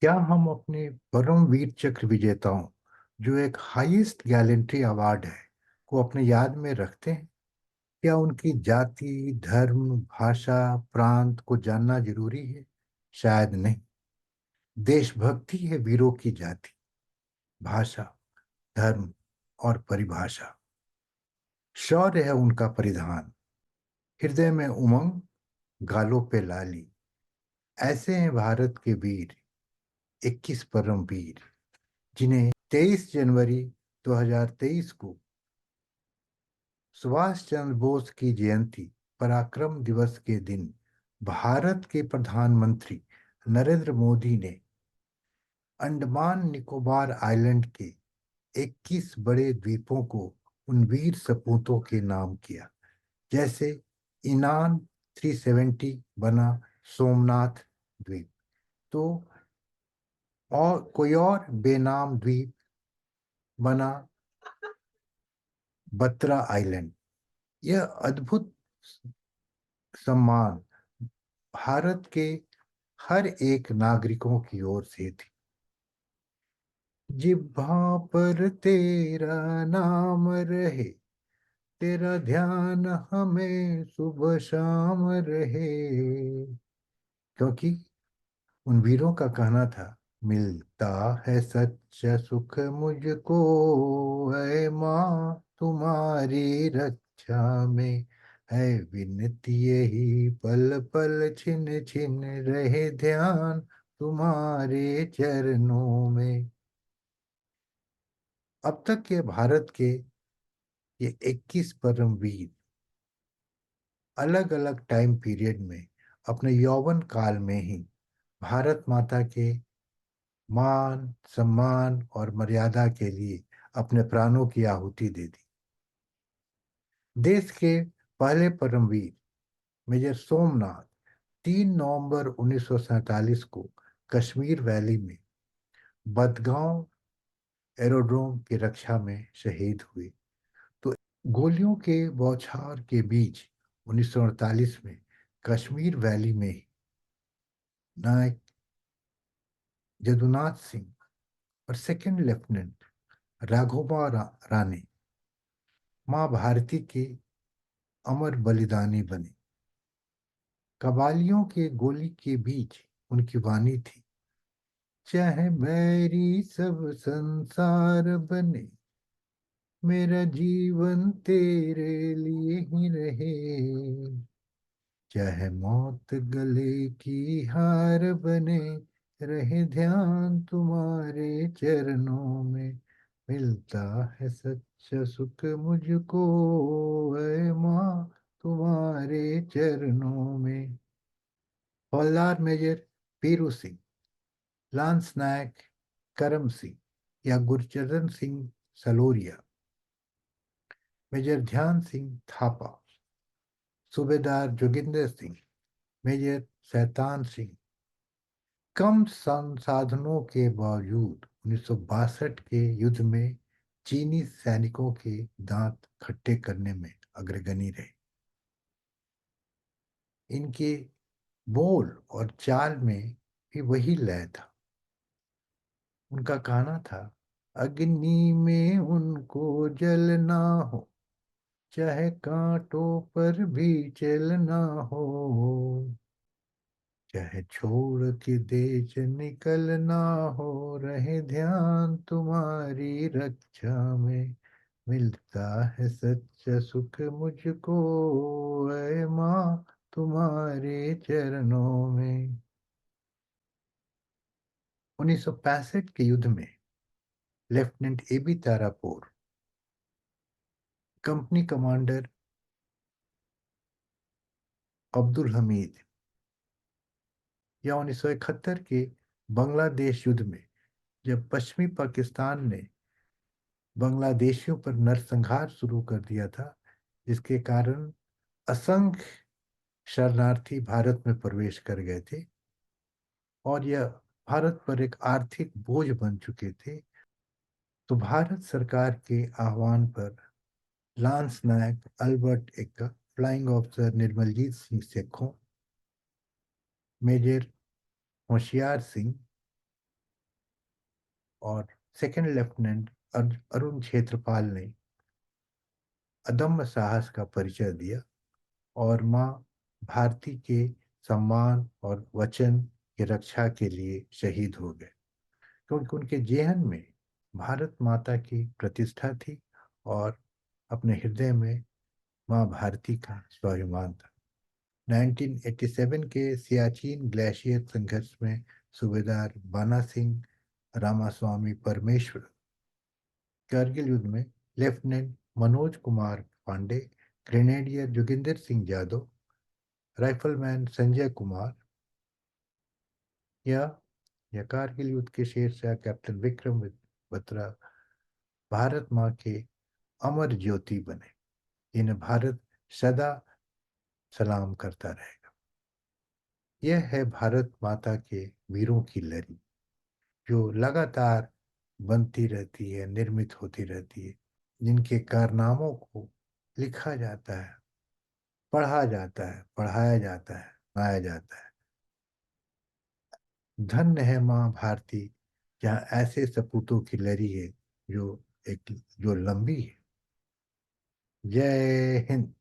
क्या हम अपने परमवीर चक्र विजेताओं, जो एक हाईएस्ट गैलेंट्री अवार्ड है, को अपने याद में रखते हैं? क्या उनकी जाति, धर्म, भाषा, प्रांत को जानना जरूरी है? शायद नहीं। देशभक्ति है वीरों की जाति, भाषा, धर्म और परिभाषा। शौर्य है उनका परिधान, हृदय में उमंग, गालों पे लाली। ऐसे हैं भारत के वीर, 21 परम वीर, जिन्हें 23 जनवरी 2023 को सुभाष चंद्र बोस की जयंती, पराक्रम दिवस के दिन, भारत के प्रधानमंत्री नरेंद्र मोदी ने अंडमान निकोबार आइलैंड के 21 बड़े द्वीपों को उन वीर सपूतों के नाम किया। जैसे इनान 370 बना सोमनाथ द्वीप, तो और कोई और बेनाम द्वीप बना बत्रा आइलैंड। यह अद्भुत सम्मान भारत के हर एक नागरिकों की ओर से थी। जिह्वा पर तेरा नाम रहे, तेरा ध्यान हमें सुबह शाम रहे। क्योंकि उन वीरों का कहना था, मिलता है सच्चा सुख मुझको, ऐ माँ तुम्हारी रक्षा में, है विनती यही पल पल छिन छिन रहे ध्यान तुम्हारे चरणों में। अब तक के भारत के ये 21 परमवीर अलग अलग टाइम पीरियड में अपने यौवन काल में ही भारत माता के मान, सम्मान और मर्यादा के लिए अपने प्राणों की आहुति दे दी। देश के पहले परमवीर मेजर सोमनाथ 3 नवंबर 1947 को कश्मीर वैली में बदगांव एरोड्रोम की रक्षा में शहीद हुए। तो गोलियों के बौछार के बीच 1948 में कश्मीर वैली में ही नायक जदुनाथ सिंह और सेकंड लेफ्टिनेंट राघोबा राणे मां भारती के अमर बलिदानी बने। कबालियों के गोली के बीच उनकी वाणी थी, चाहे बैरी सब संसार बने, मेरा जीवन तेरे लिए ही रहे, चाहे मौत गले की हार बने, रहे ध्यान तुम्हारे चरणों में, मिलता है सच्चा सुख मुझको, ऐ माँ तुम्हारे चरणों में। हवलदार मेजर पीरू सिंह, लांस नायक करम सिंह या गुरचरण सिंह सलोरिया, मेजर ध्यान सिंह थापा, सूबेदार जोगिंदर सिंह, मेजर शैतान सिंह, कम संसाधनों के बावजूद 1962 के युद्ध में चीनी सैनिकों के दांत खट्टे करने में अग्रगणी रहे। इनके बोल और चाल में भी वही लय था। उनका कहना था, अग्नि में उनको जलना हो, चाहे कांटों पर भी चलना हो, चाहे छोड़ के देश निकलना हो, रहे ध्यान तुम्हारी रक्षा में, मिलता है सच्चा सुख मुझको, ऐ माँ तुम्हारे चरणों में। 1965 के युद्ध में lieutenant A B Tarapore, company commander Abdul Hamid, या 1971 के बांग्लादेश युद्ध में जब पश्चिमी पाकिस्तान ने बांग्लादेशियों पर नरसंहार शुरू कर दिया था, जिसके कारण असंख्य शरणार्थी भारत में प्रवेश कर गए थे और यह भारत पर एक आर्थिक बोझ बन चुके थे, तो भारत सरकार के आह्वान पर lance naik Albert Ekka, flying officer Nirmaljit Singh Sekhon, major Hoshiar Singh, और सेकंड लेफ्टिनेंट अरुण क्षेत्रपाल ने अदम्य साहस का परिचय दिया और माँ भारती के सम्मान और वचन की रक्षा के लिए शहीद हो गए, क्योंकि उनके जेहन में भारत माता की प्रतिष्ठा थी और अपने हृदय में माँ भारती का स्वाभिमान था। 1987 के सियाचिन ग्लेशियर संघर्ष में सूबेदार बाना सिंह रामास्वामी परमेश्वर, कारगिल युद्ध में lieutenant Manoj Kumar Pandey, grenadier Joginder Singh Yadav, rifleman Sanjay Kumar, या कारगिल युद्ध के शेरशाह कैप्टन विक्रम बत्रा भारत माँ के अमर ज्योति बने, जिन्हें भारत सदा सलाम करता रहेगा। यह है भारत माता के वीरों की लड़ी, जो लगातार बनती रहती है, निर्मित होती रहती है, जिनके कारनामों को लिखा जाता है, पढ़ा जाता है, पढ़ाया जाता है, सुनाया जाता है। धन्य है माँ भारती, जहाँ ऐसे सपूतों की लड़ी है जो लंबी है। जय हिंद।